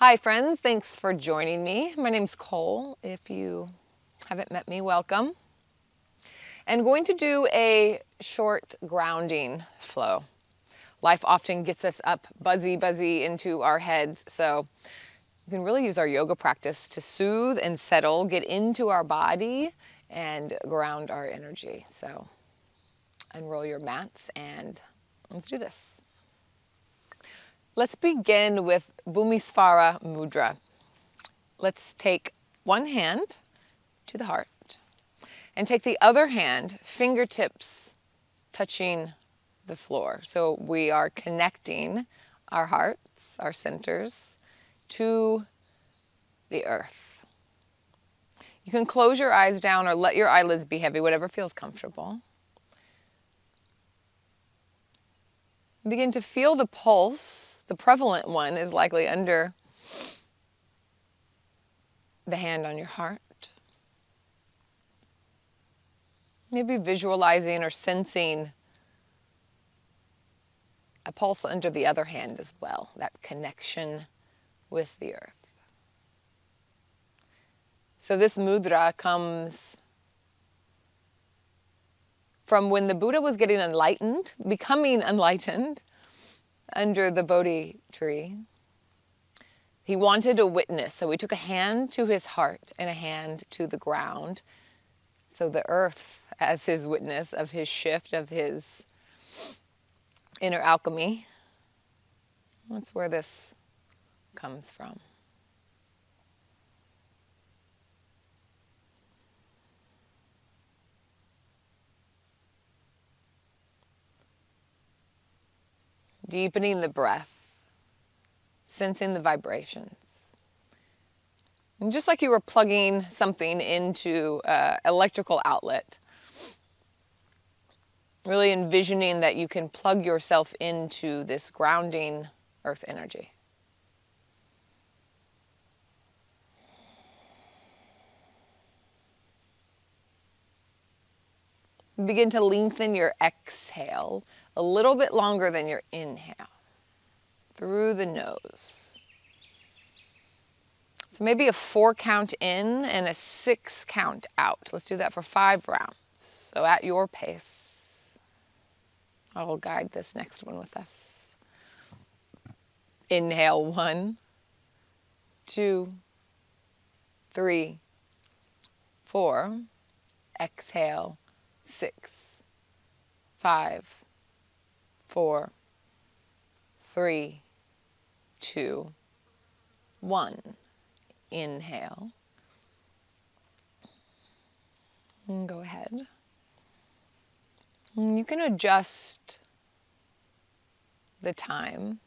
Hi friends, thanks for joining me. My name's Cole. If you haven't met me, welcome. And going to do a short grounding flow. Life often gets us up buzzy into our heads, so we can really use our yoga practice to soothe and settle, get into our body and ground our energy. So unroll your mats and let's do this. Let's begin with Bhumisvara Mudra. Let's take one hand to the heart and take the other hand, fingertips touching the floor. So we are connecting our hearts, our centers, to the earth. You can close your eyes down or let your eyelids be heavy, whatever feels comfortable. Begin to feel the pulse. The prevalent one is likely under the hand on your heart. Maybe visualizing or sensing a pulse under the other hand as well, that connection with the earth. So this mudra comes from when the Buddha was getting enlightened, becoming enlightened under the Bodhi tree. He wanted a witness, so he took a hand to his heart and a hand to the ground. So the earth as his witness of his shift, of his inner alchemy. That's where this comes from. Deepening the breath, sensing the vibrations. And just like you were plugging something into an electrical outlet, really envisioning that you can plug yourself into this grounding earth energy. Begin to lengthen your exhale a little bit longer than your inhale through the nose. So maybe a 4 count in and a 6 count out. Let's do that for 5 rounds. So at your pace. I will guide this next one with us. Inhale 1, 2, 3, 4. Exhale 6, 5, 4, 3, 2, 1. Inhale. And go ahead. And you can adjust the time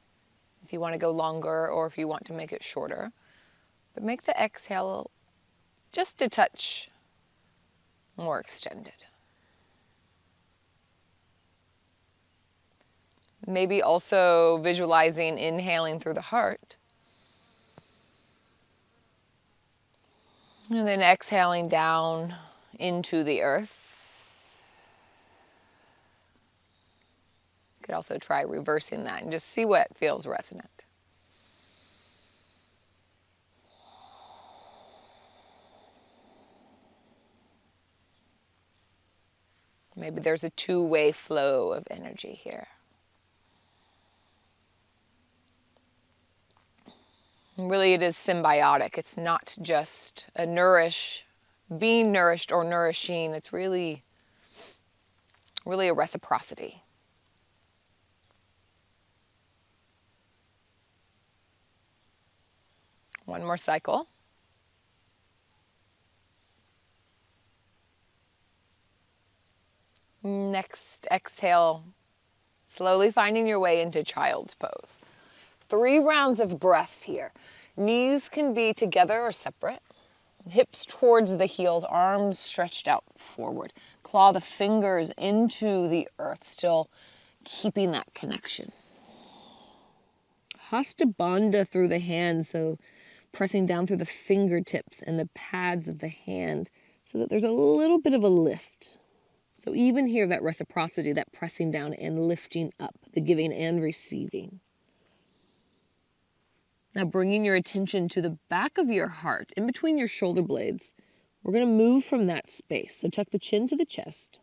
if you want to go longer or if you want to make it shorter. But make the exhale just a touch more extended. Maybe also visualizing inhaling through the heart. And then exhaling down into the earth. You could also try reversing that and just see what feels resonant. Maybe there's a two-way flow of energy here. Really, it is symbiotic. It's not just being nourished or nourishing. It's really a reciprocity. One more cycle. Next, exhale, slowly finding your way into child's pose. 3 rounds of breath here. Knees can be together or separate. Hips towards the heels, arms stretched out forward. Claw the fingers into the earth, still keeping that connection. Hasta Bandha through the hands, so pressing down through the fingertips and the pads of the hand so that there's a little bit of a lift. So even here, that reciprocity, that pressing down and lifting up, the giving and receiving. Now bringing your attention to the back of your heart, in between your shoulder blades, we're going to move from that space. So tuck the chin to the chest.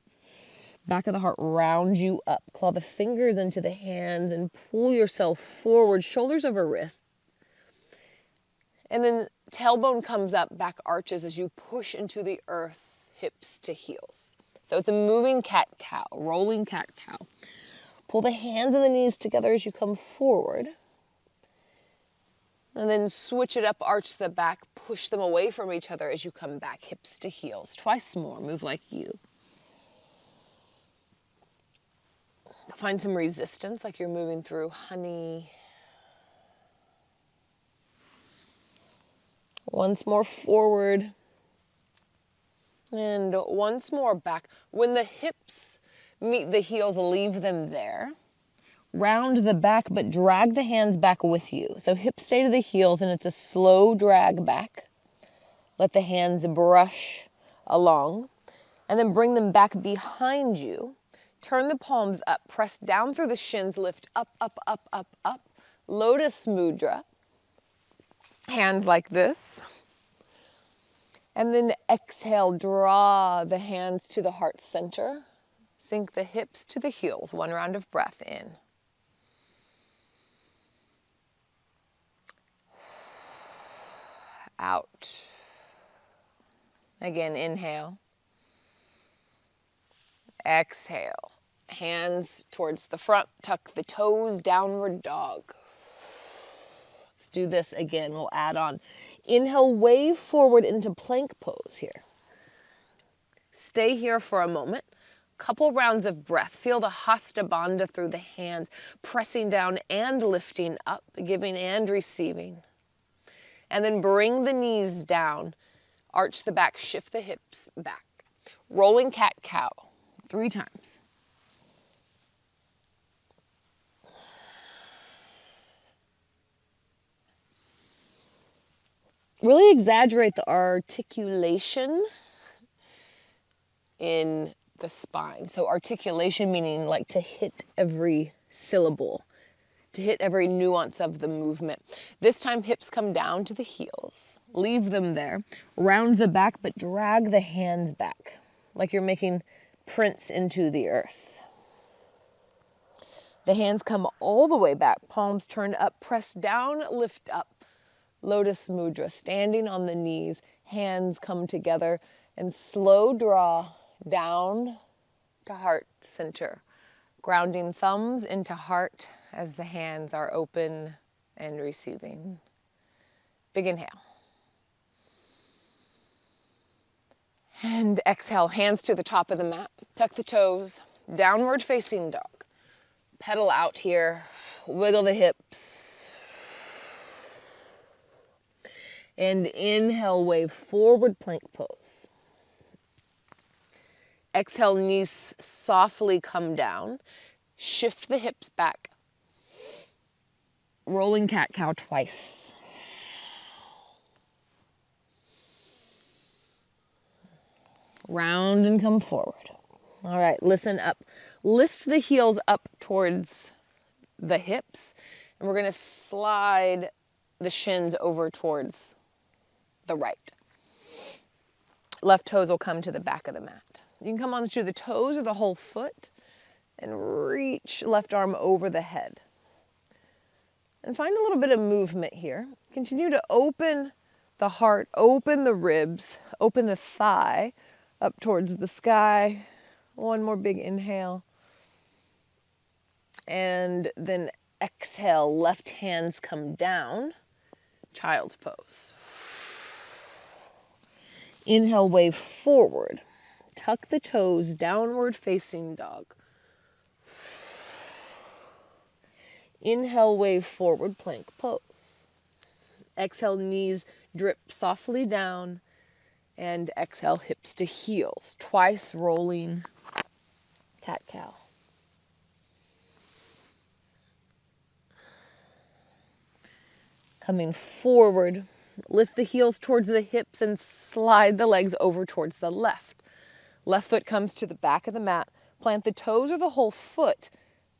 Back of the heart round you up. Claw the fingers into the hands and pull yourself forward, shoulders over wrists. And then tailbone comes up, back arches as you push into the earth, hips to heels. So it's a moving cat-cow, rolling cat-cow. Pull the hands and the knees together as you come forward. And then switch it up, arch the back, push them away from each other as you come back, hips to heels. Twice more, move like you. Find some resistance, like you're moving through honey. Once more forward. And once more back. When the hips meet the heels, leave them there. Round the back, but drag the hands back with you. So hips stay to the heels, and it's a slow drag back. Let the hands brush along. And then bring them back behind you. Turn the palms up, press down through the shins, lift up, up, up, up, up. Lotus Mudra. Hands like this. And then exhale, draw the hands to the heart center. Sink the hips to the heels. One round of breath in. Out. Again, inhale. Exhale. Hands towards the front, tuck the toes, downward dog. Let's do this again. We'll add on. Inhale, wave forward into plank pose here. Stay here for a moment. Couple rounds of breath. Feel the Hasta Bandha through the hands, pressing down and lifting up, giving and receiving. And then bring the knees down. Arch the back, shift the hips back. Rolling cat-cow. 3 times. Really exaggerate the articulation in the spine. So articulation meaning like to hit every syllable, to hit every nuance of the movement. This time hips come down to the heels. Leave them there. Round the back, but drag the hands back like you're making prints into the earth. The hands come all the way back, palms turned up, press down, lift up. Lotus Mudra, standing on the knees, hands come together, and slow draw down to heart center. Grounding thumbs into heart as the hands are open and receiving. Big inhale. And exhale, hands to the top of the mat. Tuck the toes, downward facing dog. Pedal out here, wiggle the hips. And inhale, wave forward plank pose. Exhale, knees softly come down. Shift the hips back. Rolling cat-cow twice. Round and come forward. All right, listen up. Lift the heels up towards the hips, and we're gonna slide the shins over towards the right. Left toes will come to the back of the mat. You can come onto the toes or the whole foot and reach left arm over the head. And find a little bit of movement here. Continue to open the heart, open the ribs, open the thigh up towards the sky. One more big inhale. And then exhale, left hands come down, child's pose. Inhale, wave forward. Tuck the toes, downward facing dog. Inhale, wave forward, plank pose. Exhale, knees drip softly down. And exhale, hips to heels. Twice rolling cat-cow. Coming forward. Lift the heels towards the hips and slide the legs over towards the left. Left foot comes to the back of the mat. Plant the toes or the whole foot.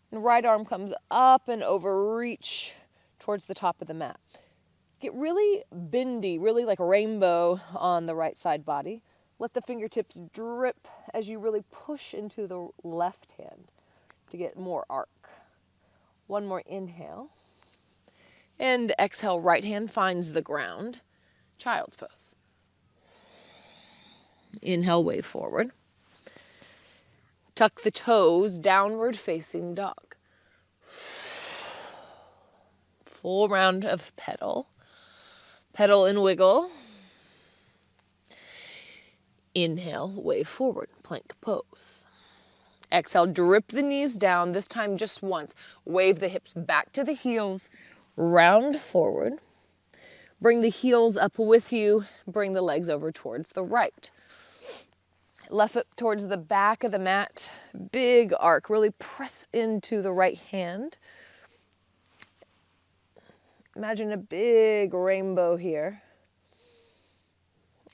And right arm comes up and over, reach towards the top of the mat. Get really bendy, really like a rainbow on the right side body. Let the fingertips drip as you really push into the left hand to get more arc. One more inhale. And exhale, right hand finds the ground. Child's pose. Inhale, wave forward. Tuck the toes, downward facing dog. Full round of pedal. Pedal and wiggle. Inhale, wave forward, plank pose. Exhale, drip the knees down, this time just once. Wave the hips back to the heels, round forward. Bring the heels up with you, bring the legs over towards the right. Left foot towards the back of the mat, big arc, really press into the right hand. Imagine a big rainbow here.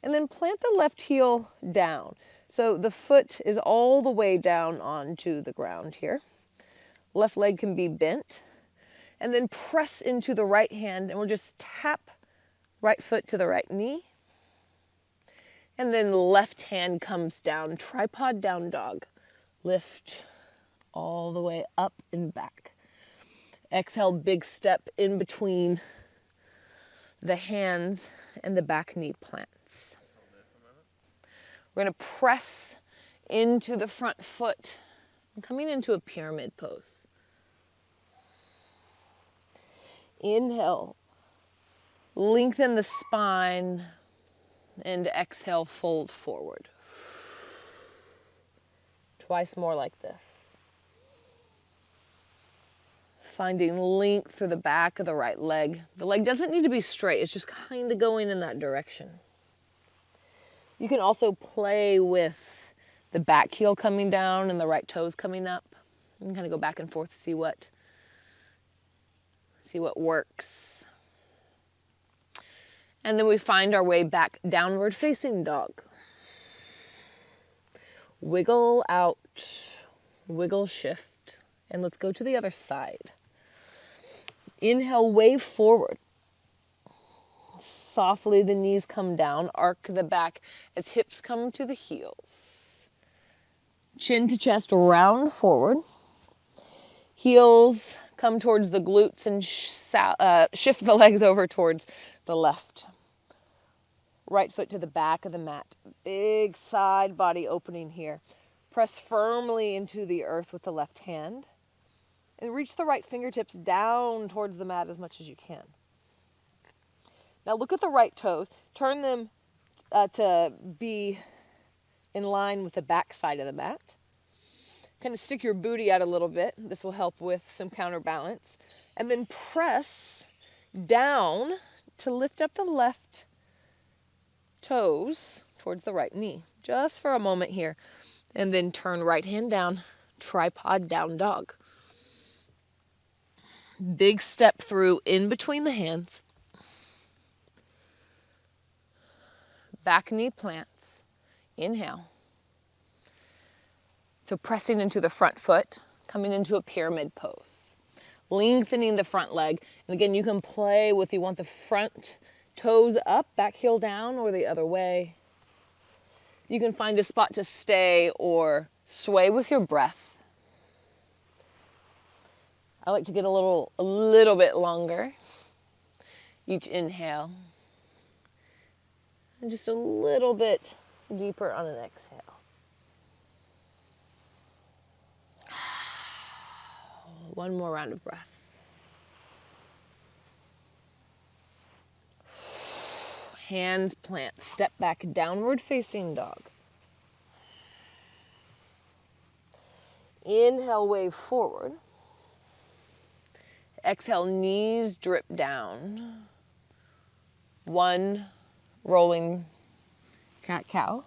And then plant the left heel down. So the foot is all the way down onto the ground here. Left leg can be bent. And then press into the right hand, and we'll just tap right foot to the right knee. And then left hand comes down, tripod down dog. Lift all the way up and back. Exhale, big step in between the hands and the back knee plants. We're going to press into the front foot, coming into a pyramid pose. Inhale, lengthen the spine, and exhale, fold forward. Twice more like this. Finding length through the back of the right leg. The leg doesn't need to be straight, it's just kind of going in that direction. You can also play with the back heel coming down and the right toes coming up. You can kind of go back and forth, see what works. And then we find our way back, downward facing dog. Wiggle out, wiggle shift, and let's go to the other side. Inhale, wave forward. Softly the knees come down, arc the back as hips come to the heels. Chin to chest, round forward. Heels come towards the glutes and shift the legs over towards the left. Right foot to the back of the mat. Big side body opening here. Press firmly into the earth with the left hand. And reach the right fingertips down towards the mat as much as you can. Now look at the right toes. Turn them to be in line with the back side of the mat. Kind of stick your booty out a little bit. This will help with some counterbalance. And then press down to lift up the left toes towards the right knee. Just for a moment here. And then turn right hand down, tripod down dog. Big step through in between the hands. Back knee plants. Inhale. So pressing into the front foot, coming into a pyramid pose. Lengthening the front leg. And again, you can play with, you want the front toes up, back heel down, or the other way. You can find a spot to stay or sway with your breath. I like to get a little bit longer. Each inhale. And just a little bit deeper on an exhale. One more round of breath. Hands plant, step back, downward facing dog. Inhale, wave forward. Exhale, knees drip down. One rolling cat-cow.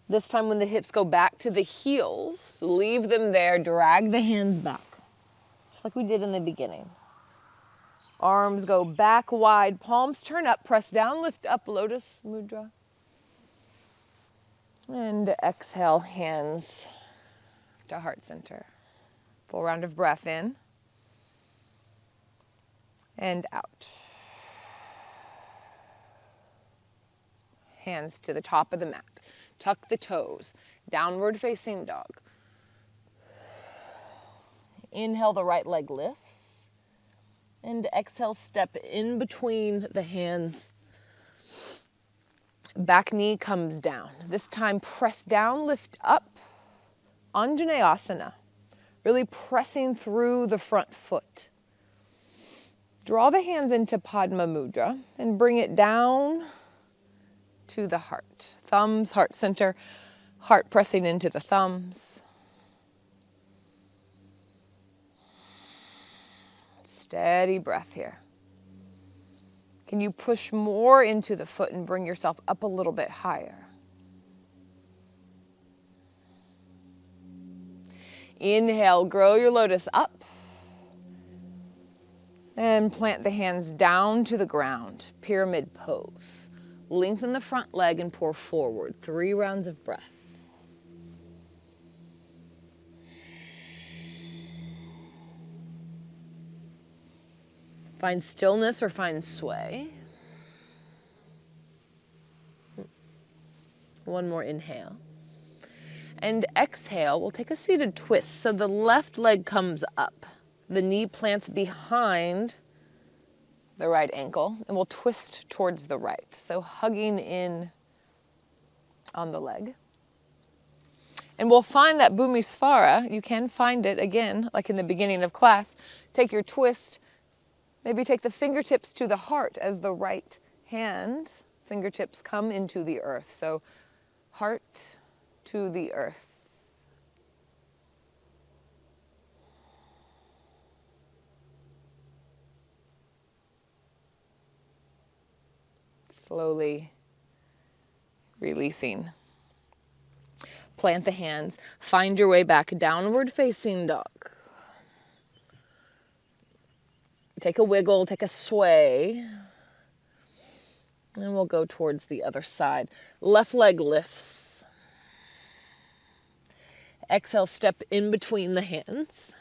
This time when the hips go back to the heels, leave them there, drag the hands back. Just like we did in the beginning. Arms go back wide, palms turn up, press down, lift up, lotus mudra. And exhale, hands to heart center. Full round of breath in. and out. Hands to the top of the mat. Tuck the toes. Downward facing dog. Inhale, the right leg lifts. And exhale, step in between the hands. Back knee comes down. This time, press down, lift up. Anjaneyasana. Really pressing through the front foot. Draw the hands into Padma Mudra and bring it down to the heart. Thumbs, heart center, heart pressing into the thumbs. Steady breath here. Can you push more into the foot and bring yourself up a little bit higher? Inhale, grow your lotus up. And plant the hands down to the ground, pyramid pose. Lengthen the front leg and pour forward. 3 rounds of breath. Find stillness or find sway. One more inhale. And exhale, we'll take a seated twist. So the left leg comes up. The knee plants behind the right ankle, and we'll twist towards the right. So hugging in on the leg. And we'll find that Bhumisvara. You can find it again, like in the beginning of class. Take your twist. Maybe take the fingertips to the heart as the right hand, fingertips come into the earth. So heart to the earth. Slowly releasing. Plant the hands. Find your way back. Downward facing dog. Take a wiggle, take a sway. And we'll go towards the other side. Left leg lifts. Exhale, step in between the hands.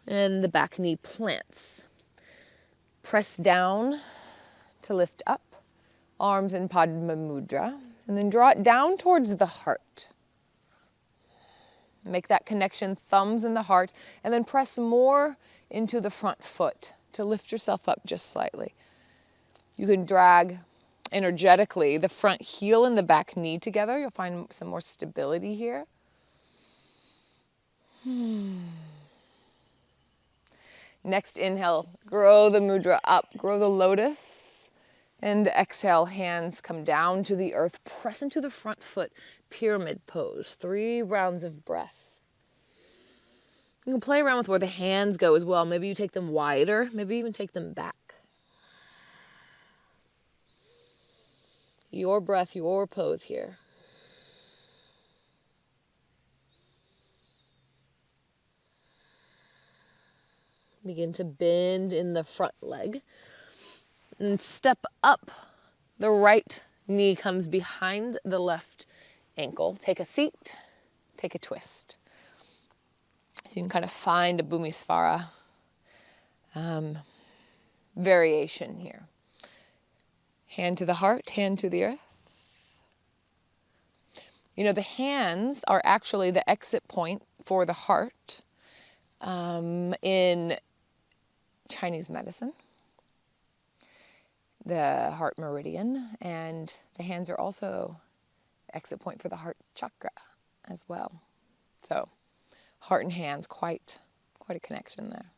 And the back knee plants. Press down to lift up. Arms in Padma Mudra. And then draw it down towards the heart. Make that connection, thumbs in the heart. And then press more into the front foot to lift yourself up just slightly. You can drag energetically the front heel and the back knee together. You'll find some more stability here. Next inhale, grow the mudra up, grow the lotus. And exhale, hands come down to the earth, press into the front foot, pyramid pose. 3 rounds of breath. You can play around with where the hands go as well. Maybe you take them wider, maybe even take them back. Your breath, your pose here. Begin to bend in the front leg. And step up. The right knee comes behind the left ankle. Take a seat, take a twist. So you can kind of find a Bhumisvara variation here. Hand to the heart, hand to the earth. You know, the hands are actually the exit point for the heart in Chinese medicine, the heart meridian, and the hands are also exit point for the heart chakra as well. So heart and hands, quite a connection there.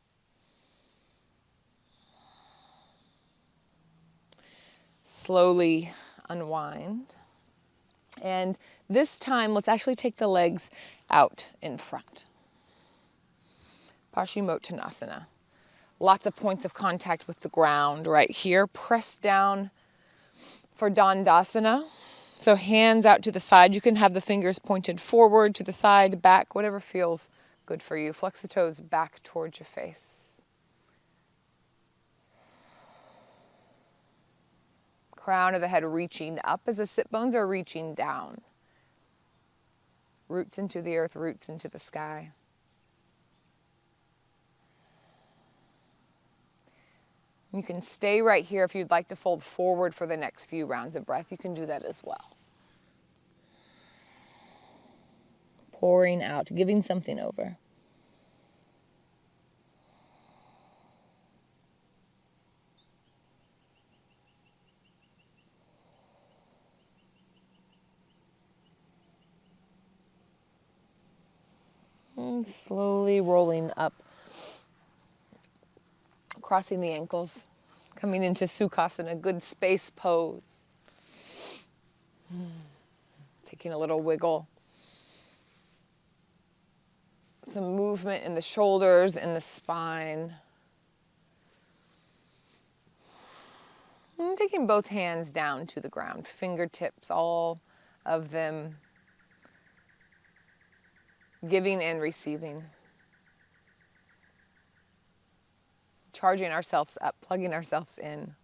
Slowly unwind. And this time, let's actually take the legs out in front. Paschimottanasana. Lots of points of contact with the ground right here. Press down for Dandasana. So hands out to the side. You can have the fingers pointed forward, to the side, back, whatever feels good for you. Flex the toes back towards your face. Crown of the head reaching up as the sit bones are reaching down. Roots into the earth, roots into the sky. You can stay right here. If you'd like to fold forward for the next few rounds of breath, you can do that as well. Pouring out, giving something over. And slowly rolling up, crossing the ankles, coming into Sukhasana, good space pose. Taking a little wiggle. Some movement in the shoulders and the spine. And taking both hands down to the ground, fingertips, all of them giving and receiving. Charging ourselves up, plugging ourselves in.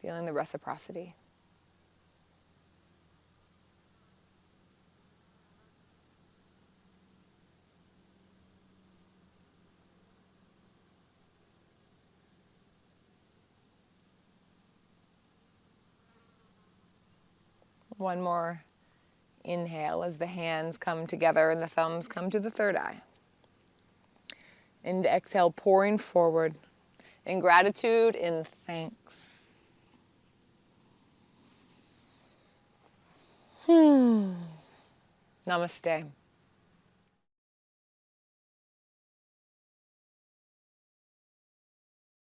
Feeling the reciprocity. One more inhale as the hands come together and the thumbs come to the third eye. And exhale, pouring forward in gratitude, in thanks. Namaste.